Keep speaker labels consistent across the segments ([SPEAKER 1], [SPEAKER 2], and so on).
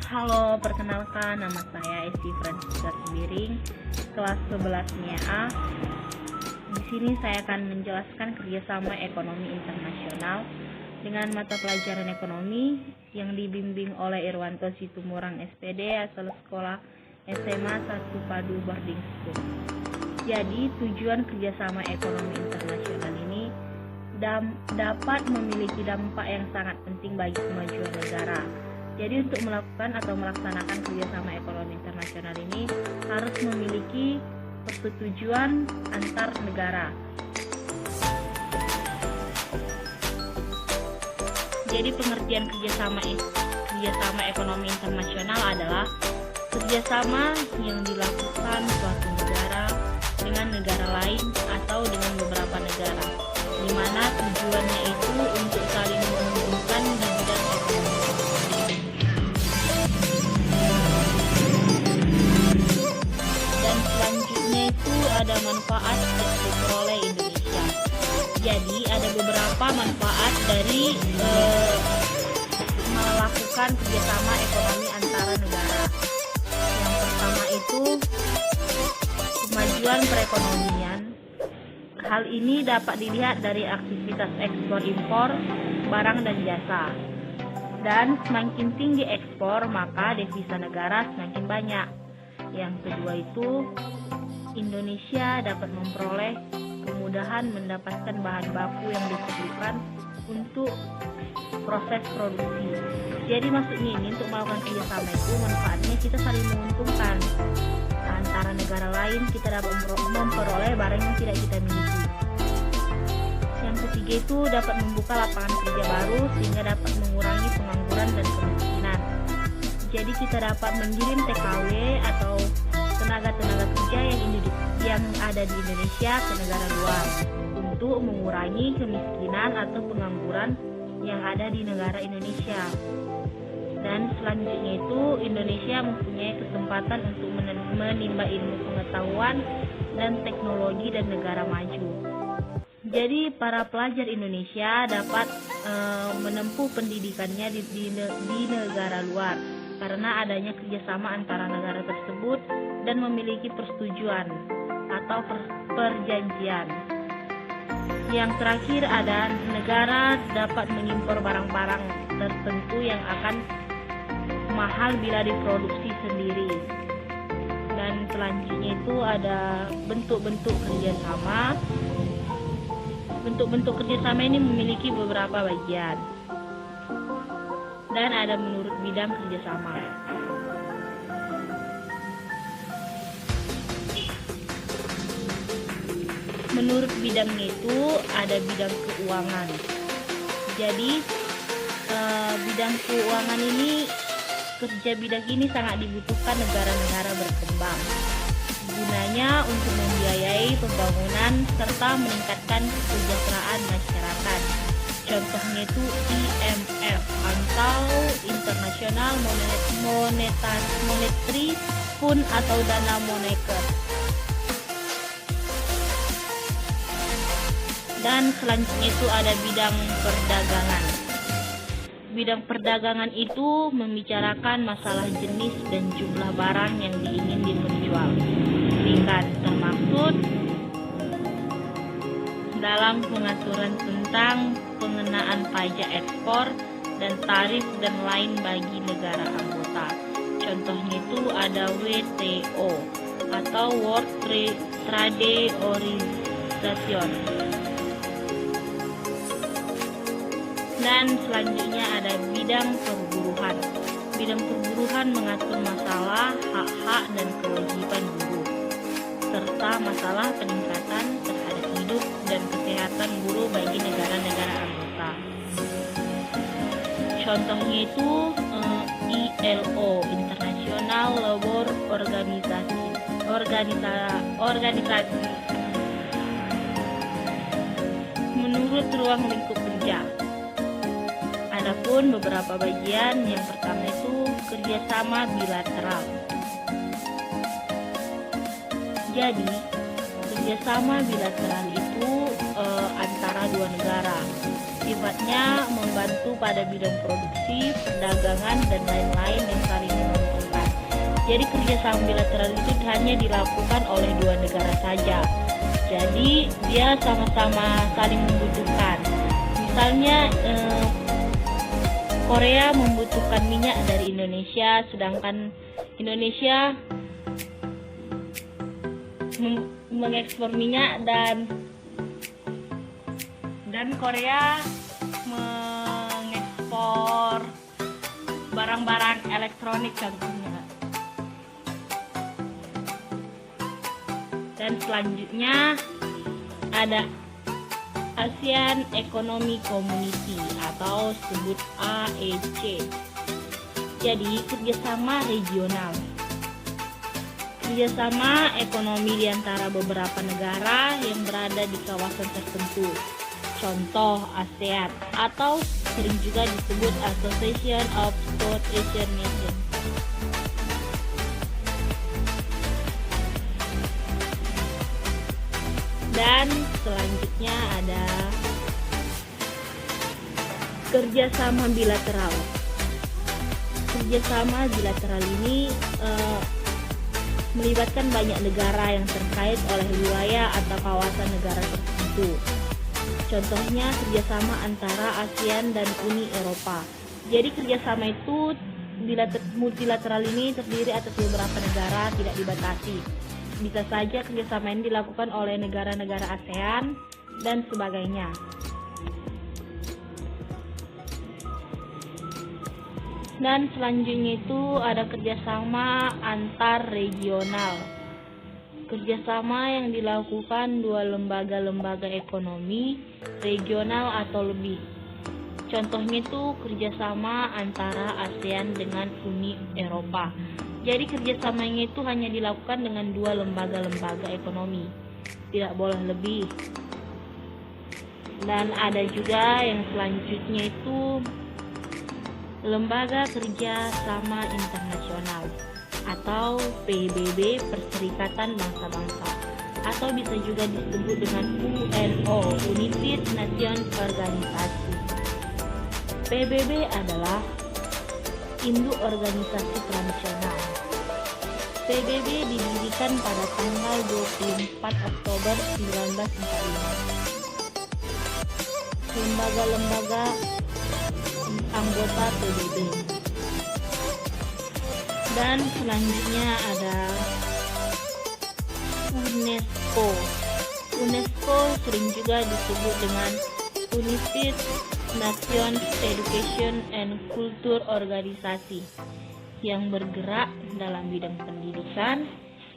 [SPEAKER 1] Halo, perkenalkan nama saya Esti Francisca Sembiring, kelas 11-nya A. Di sini saya akan menjelaskan kerjasama ekonomi internasional dengan mata pelajaran ekonomi yang dibimbing oleh Irwanto Situmorang SPD asal sekolah SMA 1 Padu Boarding School. Jadi tujuan kerjasama ekonomi internasional ini dapat memiliki dampak yang sangat penting bagi kemajuan negara. Jadi untuk melakukan atau melaksanakan kerjasama ekonomi internasional ini harus memiliki persetujuan antar negara. Jadi pengertian kerjasama ekonomi internasional adalah kerjasama yang dilakukan suatu negara dengan negara lain atau dengan beberapa negara, di mana tujuannya itu untuk saling menguntungkan di bidang ekonomi. Dan selanjutnya itu ada manfaat yang diperoleh Indonesia. Jadi ada beberapa manfaat dari melakukan kerjasama ekonomi antara negara. Yang pertama itu kemajuan perekonomian. Hal ini dapat dilihat dari aktivitas ekspor-impor barang dan jasa. Dan semakin tinggi ekspor, maka devisa negara semakin banyak. Yang kedua itu, Indonesia dapat memperoleh kemudahan mendapatkan bahan baku yang diperlukan untuk proses produksi. Jadi maksudnya ini untuk melakukan kerjasama itu manfaatnya kita saling menguntungkan. Antara negara lain kita dapat memperoleh barang yang tidak kita miliki. Yang ketiga itu dapat membuka lapangan kerja baru sehingga dapat mengurangi pengangguran dan kemiskinan. Jadi kita dapat mengirim TKW atau tenaga-tenaga kerja yang ada di Indonesia ke negara luar untuk mengurangi kemiskinan atau pengangguran yang ada di negara Indonesia. Dan selanjutnya itu Indonesia mempunyai kesempatan untuk menimba ilmu pengetahuan dan teknologi dan negara maju. Jadi para pelajar Indonesia dapat menempuh pendidikannya di negara luar karena adanya kerjasama antara negara tersebut dan memiliki persetujuan atau perjanjian. Yang terakhir ada negara dapat mengimpor barang-barang tertentu yang akan mahal bila diproduksi sendiri. Dan selanjutnya itu ada bentuk-bentuk kerjasama. Bentuk-bentuk kerjasama ini memiliki beberapa bagian. Dan ada menurut bidang kerjasama. Menurut bidangnya itu ada bidang keuangan. Jadi bidang keuangan ini, kerja bidang ini sangat dibutuhkan negara-negara berkembang. Gunanya untuk membiayai pembangunan serta meningkatkan kesejahteraan masyarakat. Contohnya itu IMF atau International Monetary Fund atau dana moneter. Dan selanjutnya itu ada bidang perdagangan. Bidang perdagangan itu membicarakan masalah jenis dan jumlah barang yang ingin diperjualbelikan, termaksud dalam pengaturan tentang pengenaan pajak ekspor dan tarif dan lain bagi negara anggota. Contohnya itu ada WTO atau World Trade Organization. Dan selanjutnya ada bidang perburuhan. Bidang perburuhan mengatur masalah hak-hak dan kewajiban buruh, serta masalah peningkatan terhadap hidup dan kesehatan buruh bagi negara-negara anggota. Contohnya itu ILO, International Labour Organization. Menurut ruang lingkup kerja. Adapun beberapa bagian, yang pertama itu kerjasama bilateral. Jadi kerjasama bilateral itu antara dua negara. Sifatnya membantu pada bidang produksi, perdagangan, dan lain-lain yang saling Jadi kerjasama bilateral itu hanya dilakukan oleh dua negara saja. Jadi dia sama-sama saling membutuhkan. Misalnya Korea membutuhkan minyak dari Indonesia, sedangkan Indonesia mengekspor minyak dan Korea mengekspor barang-barang elektronik contohnya. Dan selanjutnya ada ASEAN Economic Community atau disebut AEC. Jadi kerjasama regional. Kerjasama ekonomi di antara beberapa negara yang berada di kawasan tertentu. Contoh ASEAN atau sering juga disebut Association of South Asian Nations. Dan selanjutnya ada kerjasama bilateral. Kerjasama bilateral ini melibatkan banyak negara yang terkait oleh wilayah atau kawasan negara tertentu. Contohnya kerjasama antara ASEAN dan Uni Eropa. Jadi kerjasama itu multilateral ini terdiri atas beberapa negara, tidak dibatasi. Bisa saja kerjasama ini dilakukan oleh negara-negara ASEAN dan sebagainya. Dan selanjutnya itu ada kerjasama antar regional. Kerjasama yang dilakukan dua lembaga-lembaga ekonomi regional atau lebih. Contohnya itu kerjasama antara ASEAN dengan Uni Eropa. Jadi kerjasamanya itu hanya dilakukan dengan dua lembaga-lembaga ekonomi, tidak boleh lebih. Dan ada juga yang selanjutnya itu Lembaga Kerja Sama Internasional atau PBB, Perserikatan Bangsa-Bangsa, atau bisa juga disebut dengan UNO, United Nations Organisasi. PBB adalah induk organisasi transnasional. PBB didirikan pada tanggal 24 Oktober 1945. Lembaga-lembaga anggota PBB. Dan selanjutnya ada UNESCO. UNESCO sering juga disebut dengan United Nations Education and Culture Organisasi yang bergerak dalam bidang pendidikan,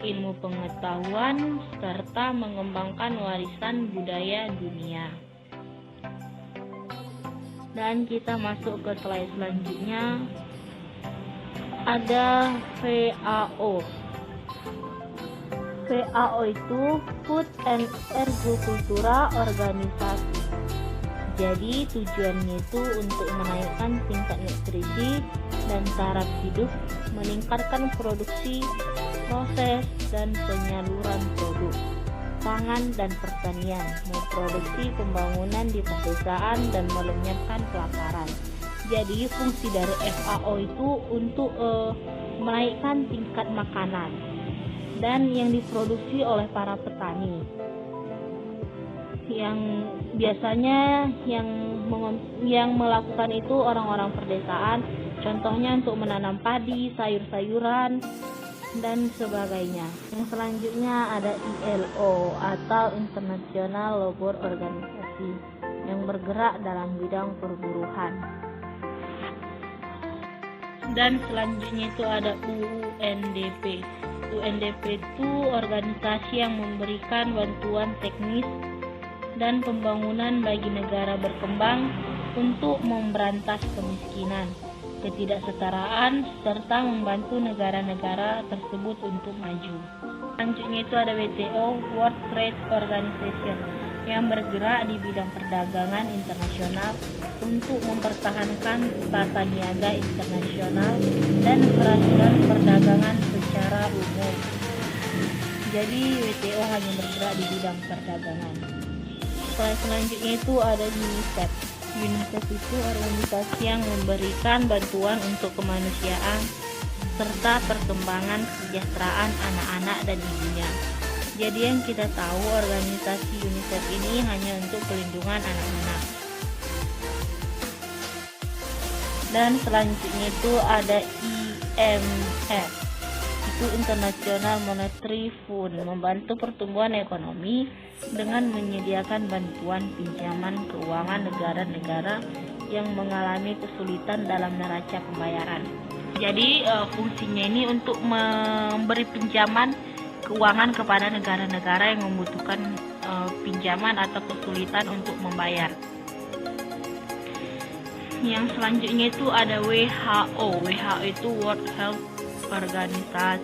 [SPEAKER 1] ilmu pengetahuan, serta mengembangkan warisan budaya dunia. Dan kita masuk ke slide selanjutnya. Ada FAO. FAO itu Food and Agriculture Organisasi. Jadi tujuannya itu untuk menaikkan tingkat nutrisi dan taraf hidup, meningkatkan produksi, proses, dan penyaluran produk pangan dan pertanian, memproduksi pembangunan di pedesaan dan melenyapkan kelaparan. Jadi fungsi dari FAO itu untuk menaikkan tingkat makanan dan yang diproduksi oleh para petani. Yang biasanya yang melakukan itu orang-orang perdesaan, contohnya untuk menanam padi, sayur-sayuran, dan sebagainya. Yang selanjutnya ada ILO atau International Labour Organization yang bergerak dalam bidang perburuhan. Dan selanjutnya itu ada UNDP. UNDP itu organisasi yang memberikan bantuan teknis dan pembangunan bagi negara berkembang untuk memberantas kemiskinan, ketidaksetaraan, serta membantu negara-negara tersebut untuk maju. Selanjutnya itu ada WTO, World Trade Organization, yang bergerak di bidang perdagangan internasional untuk mempertahankan tata niaga internasional dan peraturan perdagangan secara umum. Jadi WTO hanya bergerak di bidang perdagangan. Selanjutnya itu ada UNICEF. UNICEF itu organisasi yang memberikan bantuan untuk kemanusiaan serta perkembangan kesejahteraan anak-anak dan ibunya. Jadi yang kita tahu, organisasi UNICEF ini hanya untuk pelindungan anak-anak. Dan selanjutnya itu ada IMF, itu International Monetary Fund, membantu pertumbuhan ekonomi dengan menyediakan bantuan pinjaman keuangan negara-negara yang mengalami kesulitan dalam neraca pembayaran. Jadi fungsinya ini untuk memberi pinjaman keuangan kepada negara-negara yang membutuhkan pinjaman atau kesulitan untuk membayar. Yang selanjutnya itu ada WHO. WHO itu World Health Organization.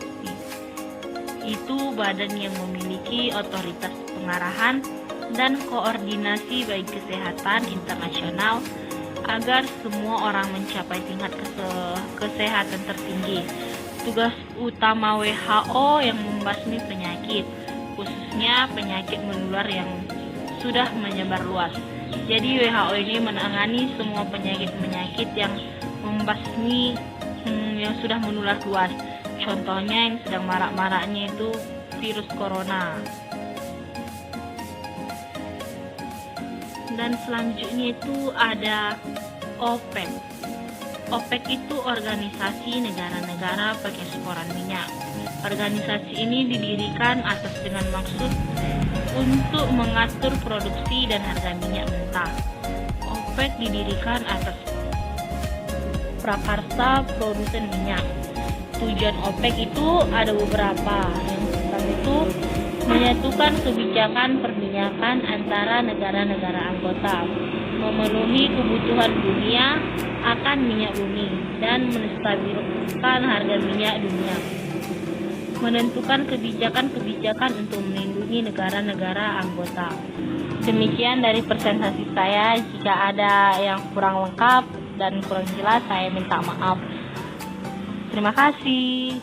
[SPEAKER 1] Itu badan yang memiliki otoritas pengarahan dan koordinasi bagi kesehatan internasional agar semua orang mencapai tingkat kesehatan tertinggi. Tugas utama WHO yang membasmi penyakit, khususnya penyakit menular yang sudah menyebar luas. Jadi WHO ini menangani semua penyakit-penyakit yang membasmi yang sudah menular luas. Contohnya yang sedang marak-maraknya itu virus corona. Dan selanjutnya itu ada OPEC. OPEC itu organisasi negara-negara pengeksporan minyak. Organisasi ini didirikan atas dengan maksud untuk mengatur produksi dan harga minyak mentah. OPEC didirikan atas prakarsa produsen minyak. Tujuan OPEC itu ada beberapa. Yang pertama itu menyatukan kebijakan perminyakan antara negara-negara anggota, memenuhi kebutuhan dunia akan minyak bumi, dan menstabilkan harga minyak dunia. Menentukan kebijakan-kebijakan untuk melindungi negara-negara anggota. Demikian dari presentasi saya. Jika ada yang kurang lengkap dan kurang jelas, saya minta maaf. Terima kasih.